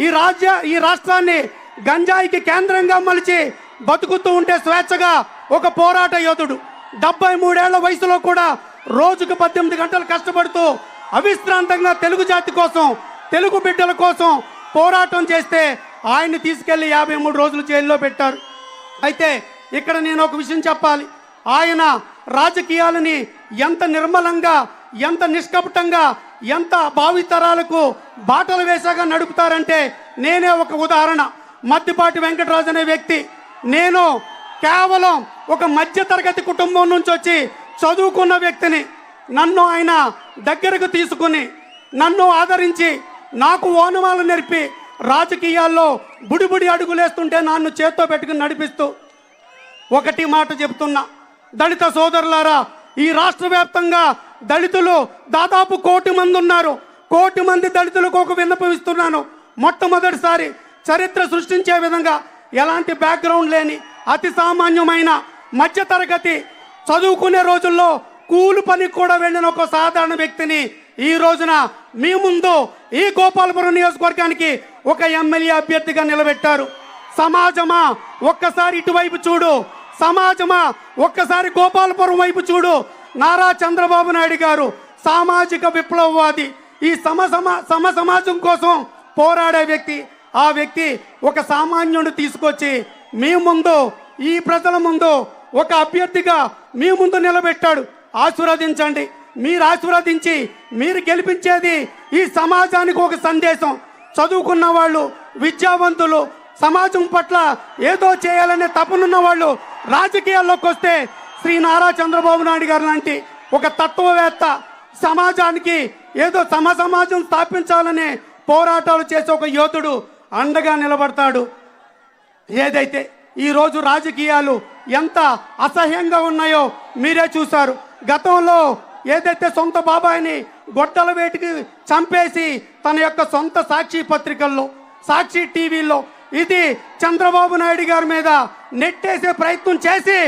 ఈ రాష్ట్రాన్ని గంజాయికి కేంద్రంగా మలిచి బతుకుతూ ఉంటే స్వేచ్ఛగా ఒక పోరాట యోధుడు 73 ఏళ్ల వయసులో కూడా రోజుకు 18 గంటలు కష్టపడుతూ అవిశ్రాంతంగా తెలుగు జాతి కోసం, తెలుగు బిడ్డల కోసం పోరాటం చేస్తే ఆయన్ని తీసుకెళ్లి 53 రోజులు జైల్లో పెట్టారు. అయితే ఇక్కడ నేను ఒక విషయం చెప్పాలి. ఆయన రాజకీయాలని ఎంత నిర్మలంగా, ఎంత నిష్కపటంగా, ఎంత భావితరాలకు బాటలు వేసాగా నడుపుతారంటే నేనే ఒక ఉదాహరణ. మద్దిపాటి వెంకటరాజు అనే వ్యక్తి, నేను కేవలం ఒక మధ్యతరగతి కుటుంబం నుంచి వచ్చి చదువుకున్న వ్యక్తిని. నన్ను ఆయన దగ్గరకు తీసుకుని, నన్ను ఆదరించి, నాకు ఓనమాలు నేర్పి రాజకీయాల్లో బుడిబుడి అడుగులేస్తుంటే నన్ను చేత్తో పెట్టుకుని నడిపిస్తూ ఒకటి మాట చెప్తున్నా, దళిత సోదరులారా, ఈ రాష్ట్ర వ్యాప్తంగా దళితులు దాదాపు 1 కోటి మంది ఉన్నారు. 1 కోటి మంది దళితులకు ఒక విన్నపం ఇస్తున్నాను. మొట్టమొదటిసారి చరిత్ర సృష్టించే విధంగా ఎలాంటి బ్యాక్గ్రౌండ్ లేని అతి సామాన్యమైన మధ్యతరగతి, చదువుకునే రోజుల్లో కూలి పనికి కూడా వెళ్ళిన ఒక సాధారణ వ్యక్తిని ఈ రోజున మీ ముందు ఈ గోపాలపురం నియోజకవర్గానికి ఒక ఎమ్మెల్యే అభ్యర్థిగా నిలబెట్టారు. సమాజమా ఒక్కసారి ఇటువైపు చూడు, సమాజమా ఒక్కసారి గోపాలపురం వైపు చూడు. నారా చంద్రబాబు నాయుడు గారు సామాజిక విప్లవవాది, ఈ సమాజం కోసం పోరాడే వ్యక్తి. ఆ వ్యక్తి ఒక సామాన్యుడిని తీసుకొచ్చి మీ ముందు, ఈ ప్రజల ముందు ఒక అభ్యర్థిగా మీ ముందు నిలబెట్టాడు. ఆశీర్వదించండి. మీరు ఆశీర్వదించి మీరు గెలిపించేది ఈ సమాజానికి ఒక సందేశం. చదువుకున్న వాళ్ళు, విద్యావంతులు, సమాజం పట్ల ఏదో చేయాలనే తపనున్న వాళ్ళు రాజకీయాల్లోకి వస్తే శ్రీ నారా చంద్రబాబు నాయుడు గారు లాంటి ఒక తత్వవేత్త సమాజానికి ఏదో సమాజం స్థాపించాలనే పోరాటాలు చేసే ఒక యోధుడు అండగా నిలబడతాడు. ఏదైతే ఈరోజు రాజకీయాలు ఎంత అసహ్యంగా ఉన్నాయో మీరే చూశారు. గతంలో ఏదైతే సొంత బాబాయిని గొడ్డల వేటికి చంపేసి తన యొక్క సొంత సాక్షి పత్రికల్లో, సాక్షి టీవీల్లో ఇది చంద్రబాబు నాయుడు గారి మీద నెట్టేసే ప్రయత్నం చేసి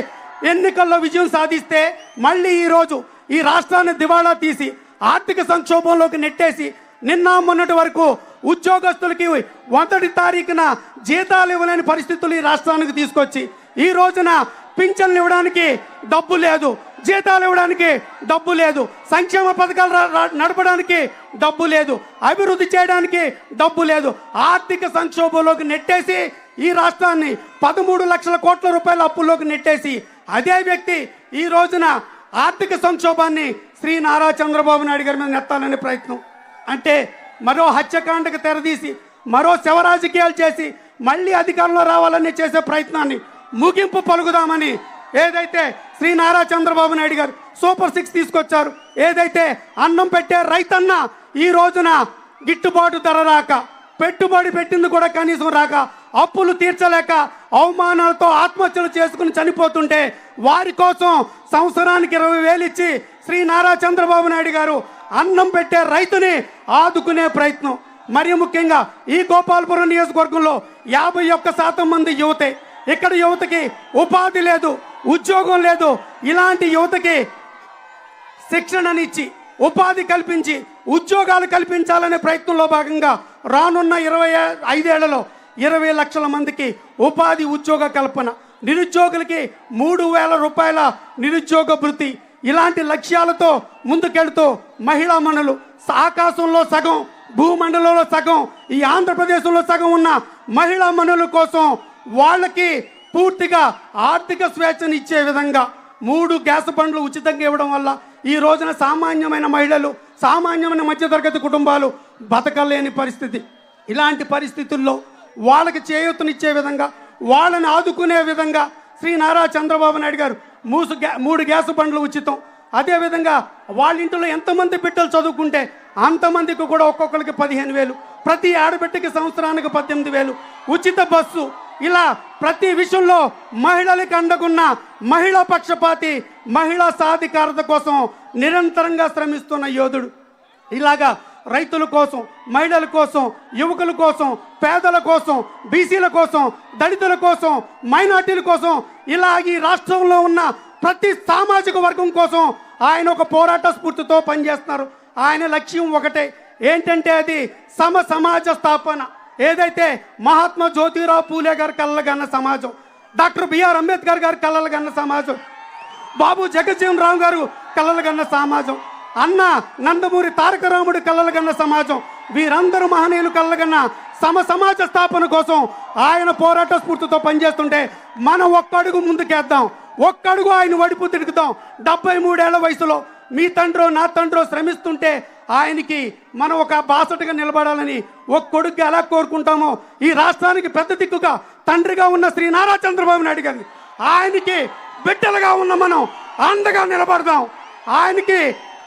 ఎన్నికల్లో విజయం సాధిస్తే, మళ్ళీ ఈరోజు ఈ రాష్ట్రాన్ని దివాళా తీసి ఆర్థిక సంక్షోభంలోకి నెట్టేసి నిన్న మొన్నటి వరకు ఉద్యోగస్తులకి 1వ తారీఖున జీతాలు ఇవ్వలేని పరిస్థితులు ఈ రాష్ట్రానికి తీసుకొచ్చి ఈ రోజున పింఛన్లు ఇవ్వడానికి డబ్బు లేదు, జీతాలు ఇవ్వడానికి డబ్బు లేదు, సంక్షేమ పథకాలు నడపడానికి డబ్బు లేదు, అభివృద్ధి చేయడానికి డబ్బు లేదు, ఆర్థిక సంక్షోభంలోకి నెట్టేసి ఈ రాష్ట్రాన్ని 13 లక్షల కోట్ల రూపాయల అప్పుల్లోకి నెట్టేసి అదే వ్యక్తి ఈ రోజున ఆర్థిక సంక్షోభాన్ని శ్రీ నారా చంద్రబాబు నాయుడు గారి మీద నెత్తాలనే ప్రయత్నం. అంటే మరో హత్యకాండకు తెరదీసి, మరో శవ రాజకీయాలు చేసి మళ్ళీ అధికారంలో రావాలని చేసే ప్రయత్నాన్ని ముగింపు పలుకుదామని ఏదైతే శ్రీ నారా చంద్రబాబు నాయుడు గారు సూపర్ 6 తీసుకొచ్చారు, ఏదైతే అన్నం పెట్టే రైతన్న ఈ రోజున గిట్టుబాటు ధర రాక, పెట్టుబడి పెట్టింది కూడా కనీసం రాక, అప్పులు తీర్చలేక అవమానాలతో ఆత్మహత్యలు చేసుకుని చనిపోతుంటే వారి కోసం సంవత్సరానికి 20,000 ఇచ్చి శ్రీ నారా చంద్రబాబు నాయుడు గారు అన్నం పెట్టే రైతుని ఆదుకునే ప్రయత్నం. మరి ముఖ్యంగా ఈ గోపాలపురం నియోజకవర్గంలో 51% మంది యువతే. ఇక్కడ యువతకి ఉపాధి లేదు, ఉద్యోగం లేదు. ఇలాంటి యువతకి శిక్షణనిచ్చి, ఉపాధి కల్పించి, ఉద్యోగాలు కల్పించాలనే ప్రయత్నంలో భాగంగా రానున్న 25 ఏళ్లలో 20 లక్షల మందికి ఉపాధి, ఉద్యోగ కల్పన, నిరుద్యోగులకి 3,000 రూపాయల నిరుద్యోగ భృతి, ఇలాంటి లక్ష్యాలతో ముందుకెళ్తూ మహిళా మనులు ఆకాశంలో సగం, భూమండలంలో సగం, ఈ ఆంధ్రప్రదేశ్లో సగం ఉన్న మహిళా మనుల కోసం వాళ్ళకి పూర్తిగా ఆర్థిక స్వేచ్ఛను ఇచ్చే విధంగా 3 గ్యాస్ బండ్లు ఉచితంగా ఇవ్వడం వల్ల ఈ రోజున సామాన్యమైన మహిళలు, సామాన్యమైన మధ్యతరగతి కుటుంబాలు బతకలేని పరిస్థితి. ఇలాంటి పరిస్థితుల్లో వాళ్ళకి చేయూతనిచ్చే విధంగా, వాళ్ళని ఆదుకునే విధంగా శ్రీ నారా చంద్రబాబు నాయుడు గారు 3 గ్యాస్ బండ్లు ఉచితం. అదేవిధంగా వాళ్ళ ఇంట్లో ఎంతమంది బిడ్డలు చదువుకుంటే అంతమందికి కూడా ఒక్కొక్కరికి 15,000, ప్రతి ఆడబిడ్డకి సంవత్సరానికి 18,000, ఉచిత బస్సు. ఇలా ప్రతి విషయంలో మహిళలకు అండగున్న మహిళా పక్షపాతి, మహిళా సాధికారత కోసం నిరంతరంగా శ్రమిస్తున్న యోధుడు. ఇలాగా రైతుల కోసం, మహిళల కోసం, యువకుల కోసం, పేదల కోసం, బీసీల కోసం, దళితుల కోసం, మైనార్టీల కోసం, ఇలా ఈ రాష్ట్రంలో ఉన్న ప్రతి సామాజిక వర్గం కోసం ఆయన ఒక పోరాట స్ఫూర్తితో పనిచేస్తున్నారు. ఆయన లక్ష్యం ఒకటే, ఏంటంటే అది సమాజ స్థాపన. ఏదైతే మహాత్మా జ్యోతిరావు పూలే గారు కలలుగన్న సమాజం, డాక్టర్ బిఆర్ అంబేద్కర్ గారు కలలుగన్న సమాజం, బాబు జగజ్జీవన్ రామ్ గారు కలలుగన్న సమాజం, అన్న నందమూరి తారక రాముడు కలలుగన్న సమాజం, వీరందరూ మహనీయులు కలలుగన్న సమాజ స్థాపన కోసం ఆయన పోరాట స్ఫూర్తితో పనిచేస్తుంటే మనం ఒక్కడుగు ముందుకేద్దాం, ఒక్కడుగు ఆయన వడిపు తిరుగుతాం. 73 ఏళ్ల వయసులో మీ తండ్రో నా తండ్రో శ్రమిస్తుంటే ఆయనకి మనం ఒక బాసటగా నిలబడాలని ఒక కొడుకుగా ఎలా కోరుకుంటామో ఈ రాష్ట్రానికి పెద్ద దిక్కుగా తండ్రిగా ఉన్న శ్రీ నారా చంద్రబాబు నాయుడు గారిని ఆయనకి బిడ్డలుగా ఉన్న మనం అండగా నిలబడదాం. ఆయనకి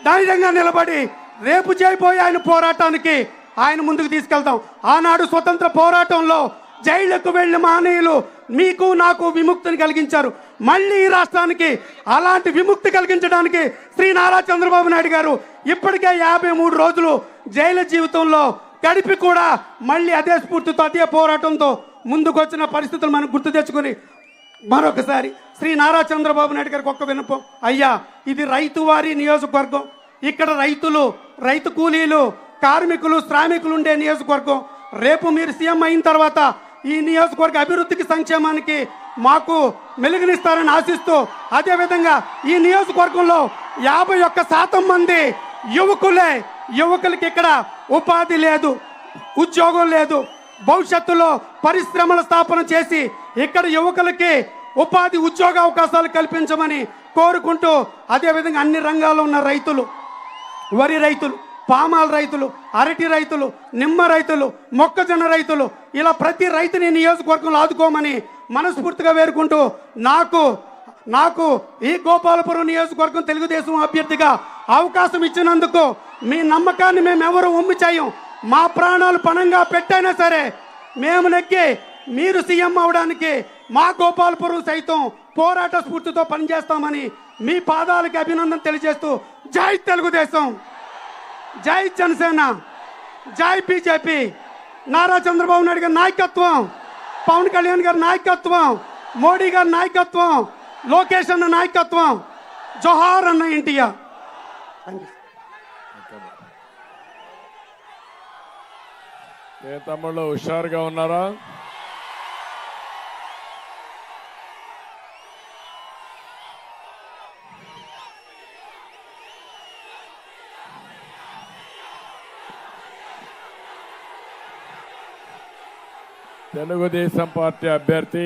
ధైర్యంగా నిలబడి రేపు చేయబోయే ఆయన పోరాటానికి ఆయన ముందుకు తీసుకెళ్తాం. ఆనాడు స్వతంత్ర పోరాటంలో జైళ్లకు వెళ్లి మహనీయులు మీకు నాకు విముక్తిని కలిగించారు. మళ్ళీ ఈ రాష్ట్రానికి అలాంటి విముక్తి కలిగించడానికి శ్రీ నారా చంద్రబాబు నాయుడు గారు ఇప్పటికే 53 రోజులు జైలు జీవితంలో గడిపి కూడా మళ్ళీ అదే స్ఫూర్తితో అదే పోరాటంతో ముందుకు వచ్చిన పరిస్థితులు మనం గుర్తు తెచ్చుకుని మరొకసారి శ్రీ నారా చంద్రబాబు నాయుడు గారికి ఒక్క విన్నపం. అయ్యా, ఇది రైతువారి నియోజకవర్గం. ఇక్కడ రైతులు, రైతు కూలీలు, కార్మికులు, శ్రామికులు ఉండే నియోజకవర్గం. రేపు మీరు సీఎం అయిన తర్వాత ఈ నియోజకవర్గ అభివృద్ధికి, సంక్షేమానికి మాకు మెలుగునిస్తారని ఆశిస్తూ, అదేవిధంగా ఈ నియోజకవర్గంలో 51% మంది యువకులే. యువకులకి ఇక్కడ ఉపాధి లేదు, ఉద్యోగం లేదు. భవిష్యత్తులో పరిశ్రమల స్థాపన చేసి ఇక్కడ యువకులకి ఉపాధి, ఉద్యోగ అవకాశాలు కల్పించమని కోరుకుంటూ, అదేవిధంగా అన్ని రంగాల్లో ఉన్న రైతులు, వరి రైతులు, పామాల రైతులు, అరటి రైతులు, నిమ్మ రైతులు, మొక్కజొన్న రైతులు, ఇలా ప్రతి రైతుని నియోజకవర్గంలో ఆదుకోమని మనస్ఫూర్తిగా వేరుకుంటూ, నాకు ఈ గోపాలపురం నియోజకవర్గం తెలుగుదేశం అభ్యర్థిగా అవకాశం ఇచ్చినందుకు మీ నమ్మకాన్ని మేమెవరూ ఒమ్మి చేయం. మా ప్రాణాలు పణంగా పెట్టైనా సరే మేము నెక్కి మీరు సీఎం అవడానికి మా గోపాలపురం సైతం పోరాట స్ఫూర్తితో పనిచేస్తామని మీ పాదాలకి అభినందన తెలియజేస్తూ, జై తెలుగుదేశం, జై జనసేన, జై బీజేపీ, నారా చంద్రబాబు నాయుడు గారి నాయకత్వం, పవన్ కళ్యాణ్ గారి నాయకత్వం, మోడీ గారి నాయకత్వం, లోకేష్ అన్న నాయకత్వం, జోహార్ అన్న ఎన్టీఆర్. ఏ తమ్ముళ్ళు హుషారుగా ఉన్నారా? తెలుగుదేశం పార్టీ అభ్యర్థి